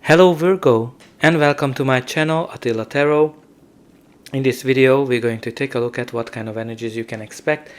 Hello Virgo, and welcome to my channel Attila Tarot. In this video we're going to take a look at what kind of energies you can expect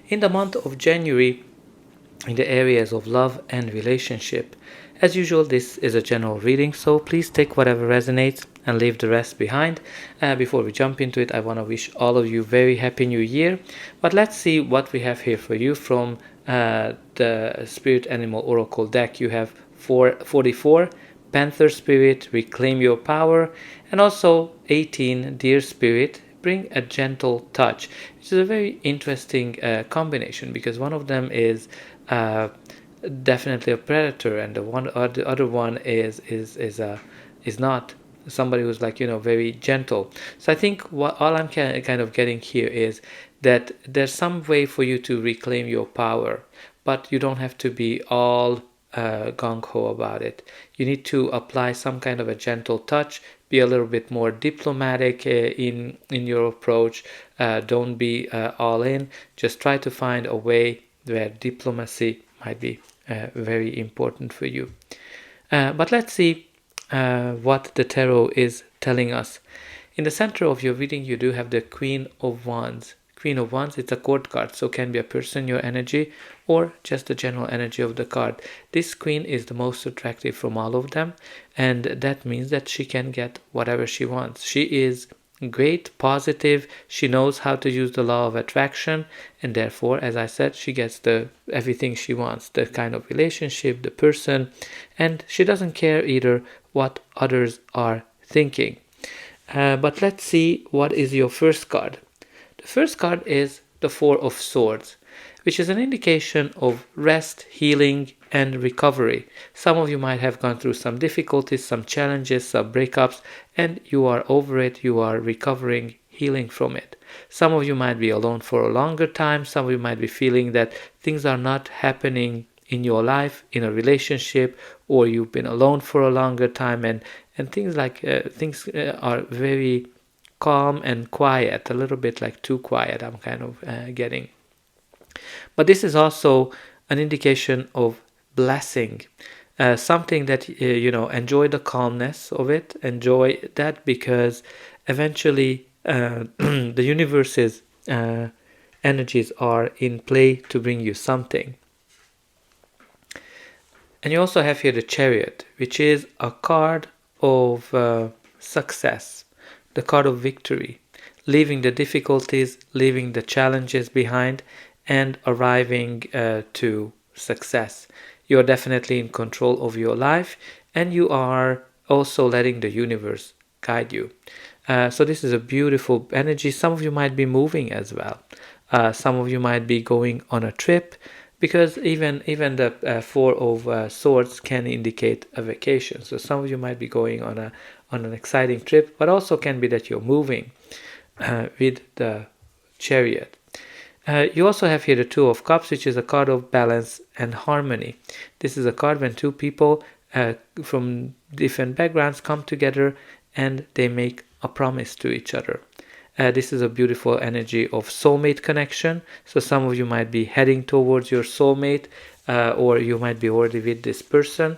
in the month of January in the areas of love and relationship. As usual, this is a general reading, so please take whatever resonates and leave the rest behind. Before we jump into it, I want to wish all of you very happy new year. But let's see what we have here for you from the Spirit Animal Oracle deck. You have 44, Panther Spirit, Reclaim Your Power, and also 18, Deer Spirit, Bring a Gentle Touch, which is a very interesting combination because one of them is definitely a predator, and the other one is not somebody who's like very gentle. So I think what all I'm kind of getting here is that there's some way for you to reclaim your power, but you don't have to be all gung-ho about it. You need to apply some kind of a gentle touch, be a little bit more diplomatic in your approach. Don't be all in. Just try to find a way where diplomacy might be very important for you. But let's see what the tarot is telling us. In the center of your reading, you do have the Queen of Wands. Queen of Wands, it's a court card, so can be a person, your energy, or just the general energy of the card. This queen is the most attractive from all of them, and that means that she can get whatever she wants. She is great, positive, she knows how to use the law of attraction, and therefore, as I said, she gets everything she wants, the kind of relationship, the person, and she doesn't care either what others are thinking. But let's see what is your first card. The first card is the Four of Swords, which is an indication of rest, healing, and recovery. Some of you might have gone through some difficulties, some challenges, some breakups, and you are over it, you are recovering, healing from it. Some of you might be alone for a longer time, some of you might be feeling that things are not happening in your life, in a relationship, or you've been alone for a longer time, and things are very calm and quiet, a little bit like too quiet, I'm kind of getting. But this is also an indication of blessing, something that, enjoy the calmness of it, enjoy that, because eventually the universe's energies are in play to bring you something. And you also have here the Chariot, which is a card of success, the card of victory, leaving the difficulties, leaving the challenges behind, and arriving to success. You are definitely in control of your life, and you are also letting the universe guide you. So this is a beautiful energy. Some of you might be moving as well. Some of you might be going on a trip, because even the Four of Swords can indicate a vacation. So some of you might be going on an exciting trip, but also can be that you're moving with the Chariot. You also have here the Two of Cups, which is a card of balance and harmony. This is a card when two people from different backgrounds come together and they make a promise to each other. This is a beautiful energy of soulmate connection. So some of you might be heading towards your soulmate, or you might be already with this person.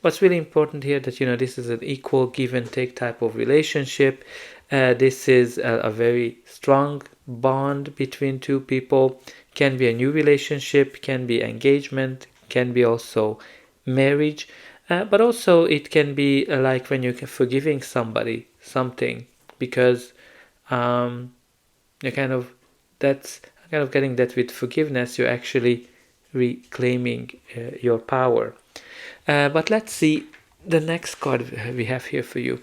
What's really important here that this is an equal give and take type of relationship. This is a very strong bond between two people. Can be a new relationship, can be engagement, can be also marriage, but also it can be like when you're forgiving somebody something, because you're kind of getting that with forgiveness, you're actually reclaiming your power. But let's see the next card we have here for you.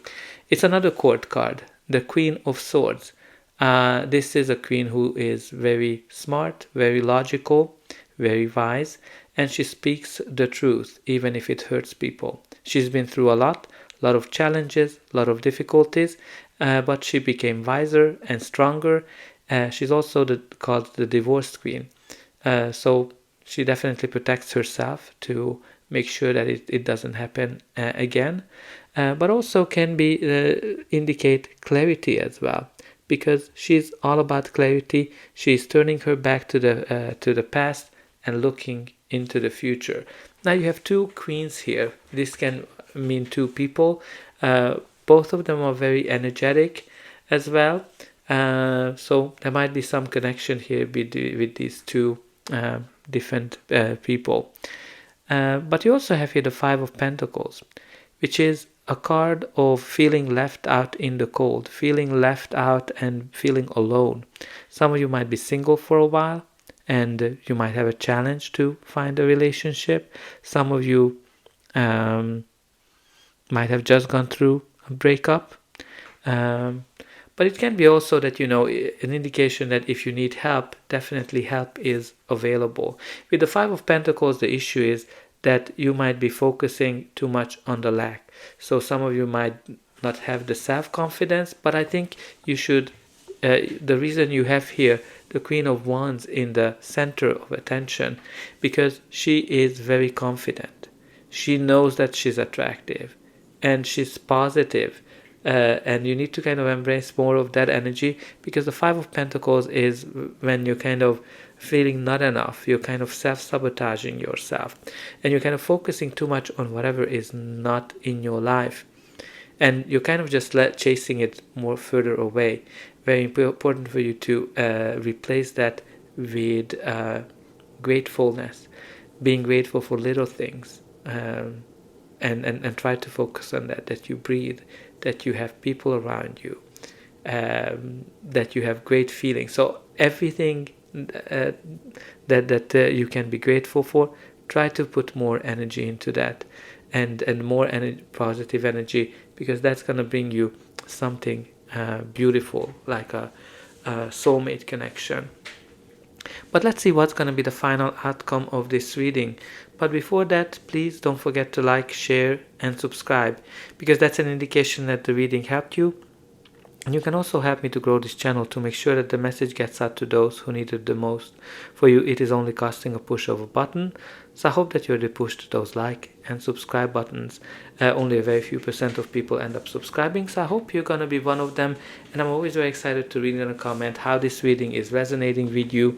It's another court card, the Queen of Swords. This is a queen who is very smart, very logical, very wise, and she speaks the truth even if it hurts people. She's been through a lot of challenges, a lot of difficulties, but she became wiser and stronger. She's also called the Divorced Queen. So she definitely protects herself to make sure that it doesn't happen again. But also can be indicate clarity as well, because she's all about clarity. She's turning her back to the past and looking into the future. Now you have two queens here. This can mean two people. Both of them are very energetic as well. So there might be some connection here with these two different people. But you also have here the Five of Pentacles, which is a card of feeling left out in the cold, feeling left out and feeling alone. Some of you might be single for a while, and you might have a challenge to find a relationship. Some of you might have just gone through a breakup. But it can be also that, an indication that if you need help, definitely help is available. With the Five of Pentacles, the issue is that you might be focusing too much on the lack. So some of you might not have the self-confidence, but I think you should, the reason you have here the Queen of Wands in the center of attention, because she is very confident. She knows that she's attractive and she's positive. And you need to kind of embrace more of that energy, because the Five of Pentacles is when you're kind of feeling not enough, you're kind of self-sabotaging yourself, and you're kind of focusing too much on whatever is not in your life, and you're kind of just chasing it more further away. Very important for you to replace that with gratefulness, being grateful for little things, and try to focus on that you breathe, that you have people around you, that you have great feelings. So everything that you can be grateful for, try to put more energy into that, and more positive energy, because that's going to bring you something beautiful, like a soulmate connection. But let's see what's going to be the final outcome of this reading. But before that, please don't forget to like, share, and subscribe, because that's an indication that the reading helped you. And you can also help me to grow this channel to make sure that the message gets out to those who need it the most. For you, it is only costing a push of a button. So I hope that you already pushed those like and subscribe buttons. Only a very few % of people end up subscribing, so I hope you're going to be one of them. And I'm always very excited to read in a comment how this reading is resonating with you.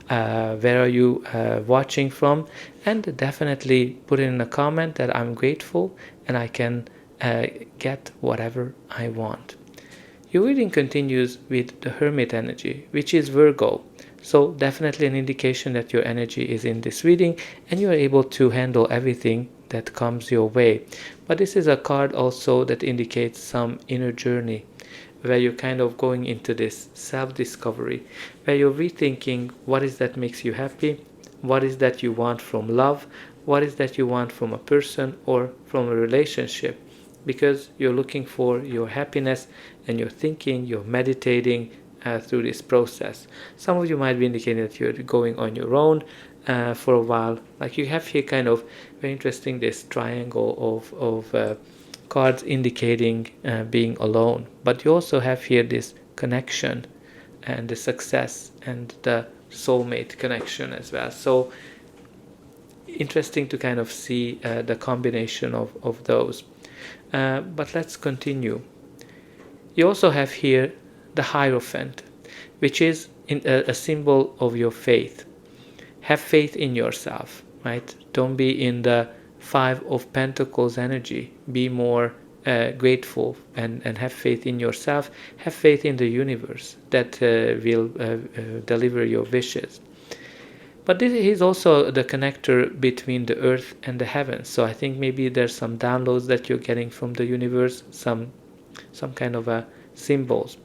Where are you watching from? And definitely put in a comment that I'm grateful and I can get whatever I want. Your reading continues with the Hermit energy, which is Virgo. So definitely an indication that your energy is in this reading and you are able to handle everything that comes your way. But this is a card also that indicates some inner journey, where you're kind of going into this self-discovery, where you're rethinking what is that makes you happy, what is that you want from love, what is that you want from a person or from a relationship, because you're looking for your happiness and you're thinking, you're meditating through this process. Some of you might be indicating that you're going on your own for a while. Like you have here kind of very interesting, this triangle of cards indicating being alone. But you also have here this connection and the success and the soulmate connection as well. So interesting to kind of see the combination of those. But let's continue. You also have here the Hierophant, which is a symbol of your faith. Have faith in yourself, right? Don't be in the Five of Pentacles energy. Be more grateful and have faith in yourself. Have faith in the universe that will deliver your wishes. But this is also the connector between the earth and the heavens. So I think maybe there's some downloads that you're getting from the universe, some kind of symbols.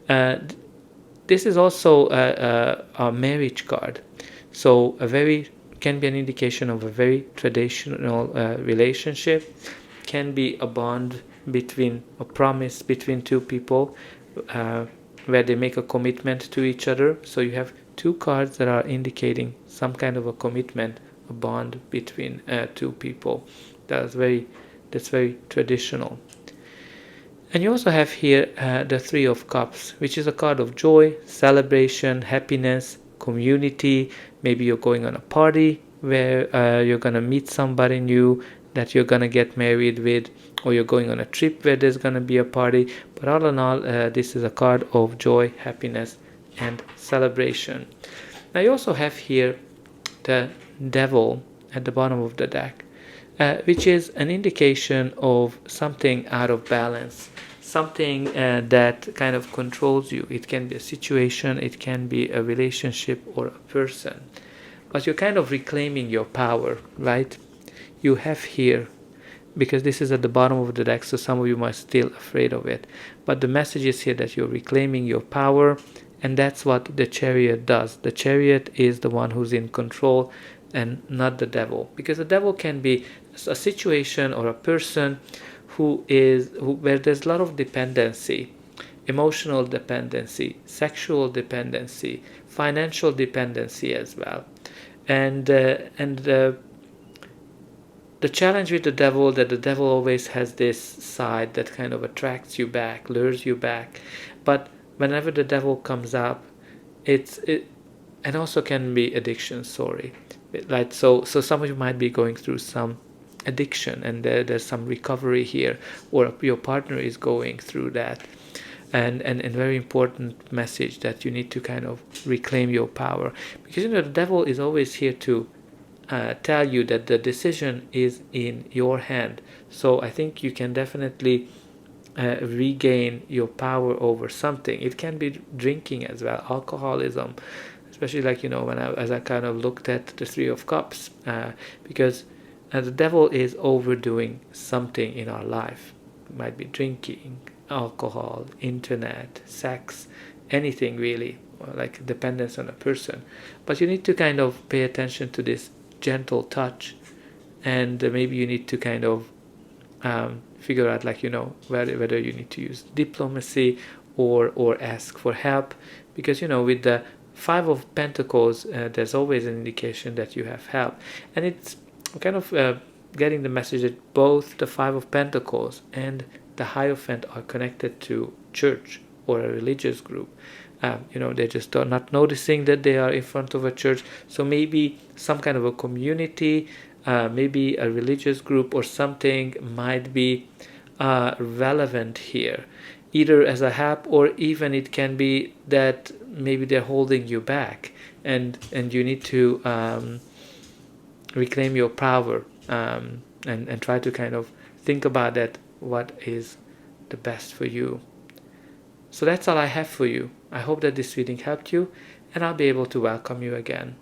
This is also a marriage card. So can be an indication of a very traditional relationship, can be a bond between, a promise between two people, where they make a commitment to each other. So you have two cards that are indicating some kind of a commitment, a bond between two people. That's very traditional. And you also have here the Three of Cups, which is a card of joy, celebration, happiness, community. Maybe you're going on a party where you're going to meet somebody new that you're going to get married with, or you're going on a trip where there's going to be a party. But all in all, this is a card of joy, happiness, and celebration. Now you also have here the Devil at the bottom of the deck. which is an indication of something out of balance, something that kind of controls you. It can be a situation, it can be a relationship or a person, but you're kind of reclaiming your power, right? You have here, because this is at the bottom of the deck, so some of you might still afraid of it, but the message is here that you're reclaiming your power, and that's what the Chariot does. The Chariot is the one who's in control and not the devil, because the devil can be a situation or a person where there's a lot of dependency, emotional dependency, sexual dependency, financial dependency as well. And the challenge with the devil, that the devil always has this side that kind of attracts you back, lures you back. But whenever the devil comes up, and also can be addiction. Sorry, like so some of you might be going through some addiction, and there's some recovery here, or your partner is going through that. And very important message that you need to kind of reclaim your power, because the devil is always here to tell you that the decision is in your hand. So I think you can definitely regain your power over something. It can be drinking as well, alcoholism, especially like as I kind of looked at the Three of Cups, because the devil is overdoing something in our life. It might be drinking, alcohol, internet, sex, anything really, like dependence on a person. But you need to kind of pay attention to this gentle touch, and maybe you need to kind of figure out, like whether you need to use diplomacy or ask for help, because with the Five of Pentacles, there's always an indication that you have help, and it's kind of getting the message that both the Five of Pentacles and the Hierophant are connected to church or a religious group. They're just not noticing that they are in front of a church. So maybe some kind of a community, maybe a religious group or something might be relevant here, either as a help, or even it can be that maybe they're holding you back, and you need to reclaim your power, and try to kind of think about that, what is the best for you. So that's all I have for you. I hope that this reading helped you, and I'll be able to welcome you again.